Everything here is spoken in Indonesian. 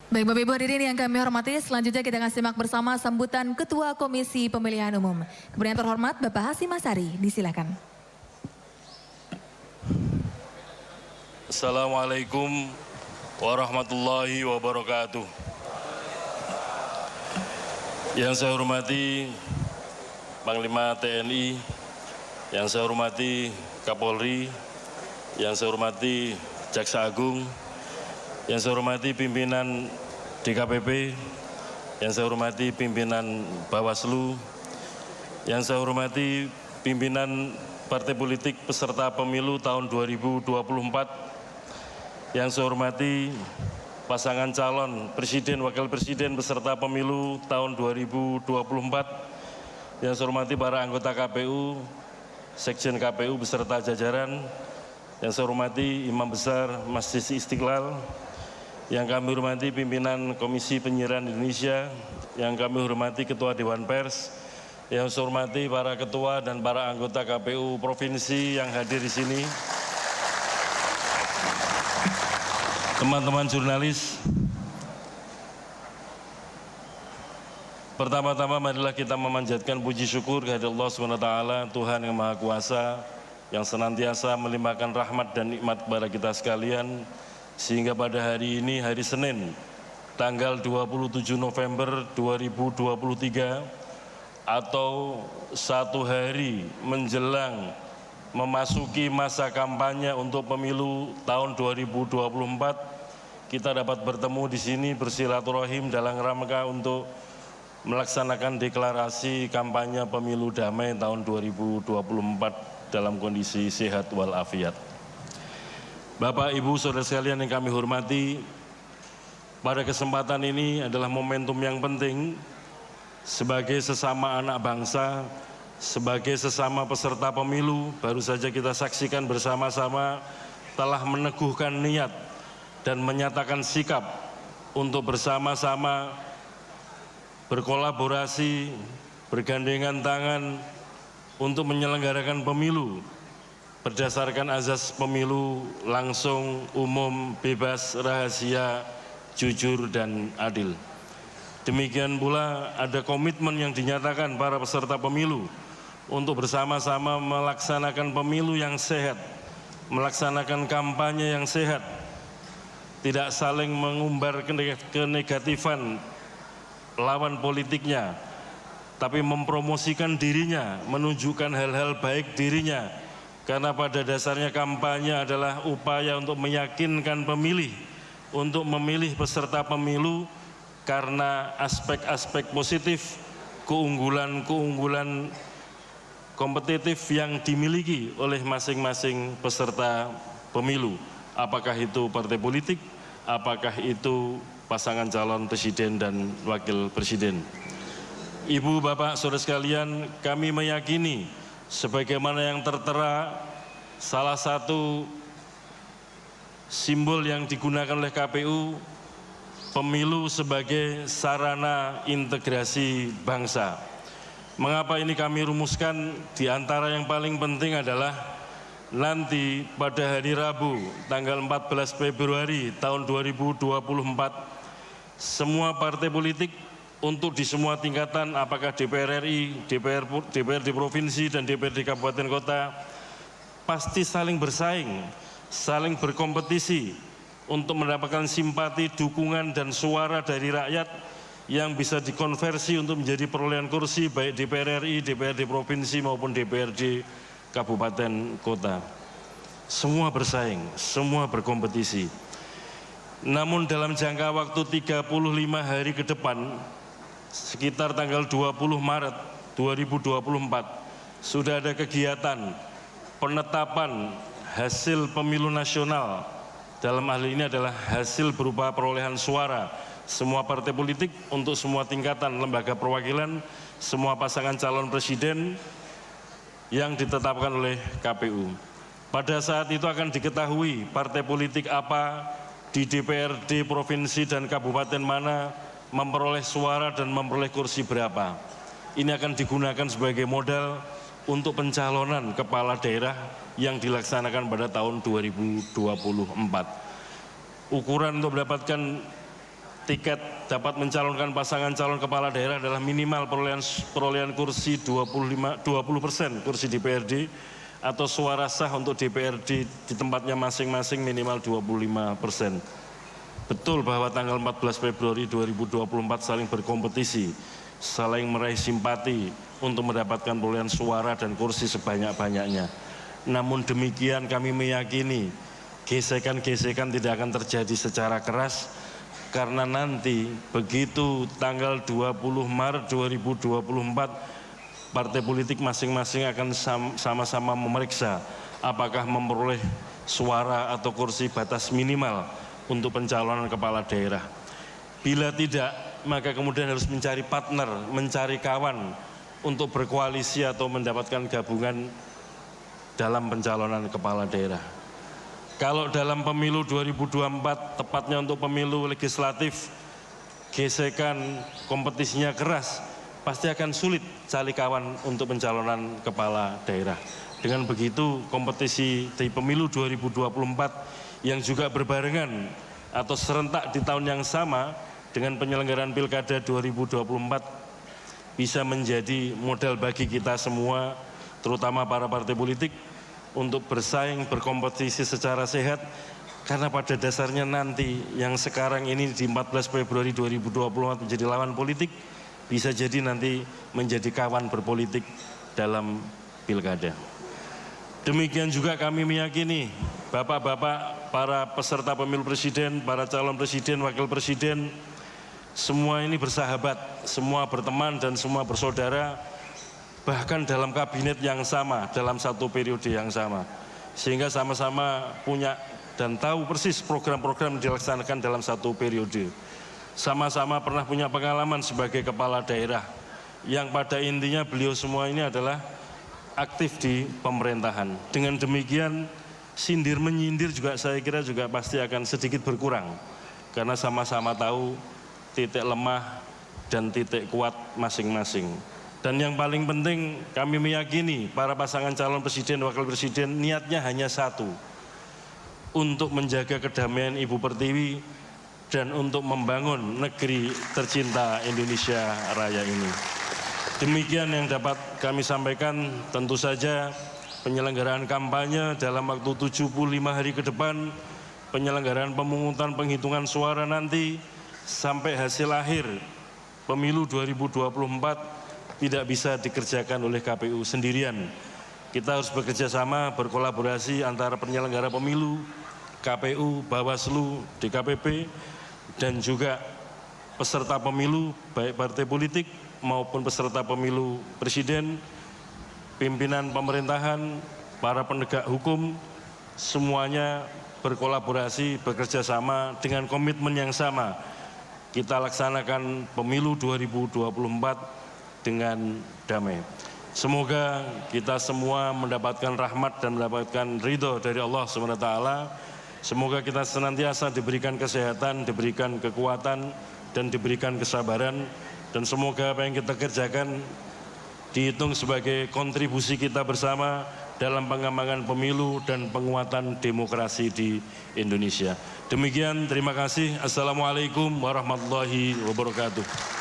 Baik Bapak Ibu hadirin yang kami hormati, selanjutnya kita akan simak bersama sambutan Ketua Komisi Pemilihan Umum. Kemudian terhormat Bapak Hasyim Asyari, disilakan. Assalamualaikum warahmatullahi wabarakatuh. Yang saya hormati Panglima TNI, yang saya hormati Kapolri, yang saya hormati Jaksa Agung, yang saya hormati pimpinan DKPP, yang saya hormati pimpinan Bawaslu, yang saya hormati pimpinan partai politik peserta pemilu tahun 2024, yang saya hormati pasangan calon presiden, wakil presiden beserta pemilu tahun 2024, yang saya hormati para anggota KPU, Sekjen KPU beserta jajaran, yang saya hormati Imam Besar Masjid Istiqlal, yang kami hormati pimpinan Komisi Penyiaran Indonesia, yang kami hormati Ketua Dewan Pers, yang saya hormati para ketua dan para anggota KPU Provinsi yang hadir di sini, teman-teman jurnalis. Pertama-tama marilah kita memanjatkan puji syukur kehadirat Allah SWT, Tuhan yang Maha Kuasa, yang senantiasa melimpahkan rahmat dan nikmat kepada kita sekalian, sehingga pada hari ini, hari Senin, tanggal 27 November 2023, atau satu hari menjelang memasuki masa kampanye untuk pemilu tahun 2024, kita dapat bertemu di sini bersilaturahim dalam rangka untuk melaksanakan deklarasi kampanye pemilu damai tahun 2024 dalam kondisi sehat walafiat. Bapak, Ibu, Saudara sekalian yang kami hormati, pada kesempatan ini adalah momentum yang penting sebagai sesama anak bangsa, sebagai sesama peserta pemilu. Baru saja kita saksikan bersama-sama telah meneguhkan niat dan menyatakan sikap untuk bersama-sama berkolaborasi, bergandengan tangan untuk menyelenggarakan pemilu berdasarkan azas pemilu langsung, umum, bebas, rahasia, jujur, dan adil. Demikian pula ada komitmen yang dinyatakan para peserta pemilu untuk bersama-sama melaksanakan pemilu yang sehat, melaksanakan kampanye yang sehat, tidak saling mengumbar kenegatifan lawan politiknya, tapi mempromosikan dirinya, menunjukkan hal-hal baik dirinya, karena pada dasarnya kampanye adalah upaya untuk meyakinkan pemilih untuk memilih peserta pemilu karena aspek-aspek positif, keunggulan-keunggulan kompetitif yang dimiliki oleh masing-masing peserta pemilu, apakah itu partai politik, apakah itu pasangan calon presiden dan wakil presiden. Ibu, Bapak, Saudara sekalian, kami meyakini sebagaimana yang tertera salah satu simbol yang digunakan oleh KPU, pemilu sebagai sarana integrasi bangsa. Mengapa ini kami rumuskan? Di antara yang paling penting adalah nanti pada hari Rabu tanggal 14 Februari tahun 2024, semua partai politik untuk di semua tingkatan, apakah DPR RI, DPRD Provinsi, dan DPRD Kabupaten Kota, pasti saling bersaing, saling berkompetisi untuk mendapatkan simpati, dukungan, dan suara dari rakyat yang bisa dikonversi untuk menjadi perolehan kursi baik DPR RI, DPRD Provinsi maupun DPRD Kabupaten Kota. Semua bersaing, semua berkompetisi. Namun dalam jangka waktu 35 hari ke depan, sekitar tanggal 20 Maret 2024, sudah ada kegiatan penetapan hasil pemilu nasional. Dalam hal ini adalah hasil berupa perolehan suara semua partai politik untuk semua tingkatan lembaga perwakilan, semua pasangan calon presiden yang ditetapkan oleh KPU. Pada saat itu akan diketahui partai politik apa di DPRD provinsi dan kabupaten mana memperoleh suara dan memperoleh kursi berapa. Ini akan digunakan sebagai modal untuk pencalonan kepala daerah yang dilaksanakan pada tahun 2024. Ukuran untuk mendapatkan tiket dapat mencalonkan pasangan calon kepala daerah adalah minimal perolehan kursi 20% kursi DPRD atau suara sah untuk DPRD di tempatnya masing-masing minimal 25%. Betul bahwa tanggal 14 Februari 2024 saling berkompetisi, saling meraih simpati untuk mendapatkan perolehan suara dan kursi sebanyak-banyaknya. Namun demikian kami meyakini gesekan-gesekan tidak akan terjadi secara keras, karena nanti begitu tanggal 20 Maret 2024 partai politik masing-masing akan sama-sama memeriksa apakah memperoleh suara atau kursi batas minimal untuk pencalonan kepala daerah. Bila tidak, maka kemudian harus mencari partner, mencari kawan untuk berkoalisi atau mendapatkan gabungan dalam pencalonan kepala daerah. Kalau dalam pemilu 2024, tepatnya untuk pemilu legislatif, gesekan kompetisinya keras, pasti akan sulit cari kawan untuk pencalonan kepala daerah. Dengan begitu, kompetisi di pemilu 2024 yang juga berbarengan atau serentak di tahun yang sama dengan penyelenggaraan Pilkada 2024 bisa menjadi modal bagi kita semua, terutama para partai politik, untuk bersaing, berkompetisi secara sehat, karena pada dasarnya nanti yang sekarang ini di 14 Februari 2024 menjadi lawan politik, bisa jadi nanti menjadi kawan berpolitik dalam Pilkada. Demikian juga kami meyakini bapak-bapak, para peserta pemilu presiden, para calon presiden, wakil presiden, semua ini bersahabat, semua berteman dan semua bersaudara, bahkan dalam kabinet yang sama, dalam satu periode yang sama. Sehingga sama-sama punya dan tahu persis program-program yang dilaksanakan dalam satu periode. Sama-sama pernah punya pengalaman sebagai kepala daerah, yang pada intinya beliau semua ini adalah aktif di pemerintahan. Dengan demikian, sindir menyindir juga saya kira juga pasti akan sedikit berkurang, karena sama-sama tahu titik lemah dan titik kuat masing-masing. Dan yang paling penting, kami meyakini para pasangan calon presiden, wakil presiden niatnya hanya satu, untuk menjaga kedamaian Ibu Pertiwi dan untuk membangun negeri tercinta Indonesia Raya ini. Demikian yang dapat kami sampaikan. Tentu saja penyelenggaraan kampanye dalam waktu 75 hari ke depan, penyelenggaraan pemungutan penghitungan suara nanti, sampai hasil akhir pemilu 2024 tidak bisa dikerjakan oleh KPU sendirian. Kita harus bekerja sama, berkolaborasi antara penyelenggara pemilu, KPU, Bawaslu, DKPP, dan juga peserta pemilu, baik partai politik maupun peserta pemilu presiden, pimpinan pemerintahan, para penegak hukum, semuanya berkolaborasi, bekerja sama dengan komitmen yang sama. Kita laksanakan pemilu 2024 dengan damai. Semoga kita semua mendapatkan rahmat dan mendapatkan ridho dari Allah SWT. Semoga kita senantiasa diberikan kesehatan, diberikan kekuatan, dan diberikan kesabaran. Dan semoga apa yang kita kerjakan dihitung sebagai kontribusi kita bersama dalam pengembangan pemilu dan penguatan demokrasi di Indonesia. Demikian, terima kasih. Assalamualaikum warahmatullahi wabarakatuh.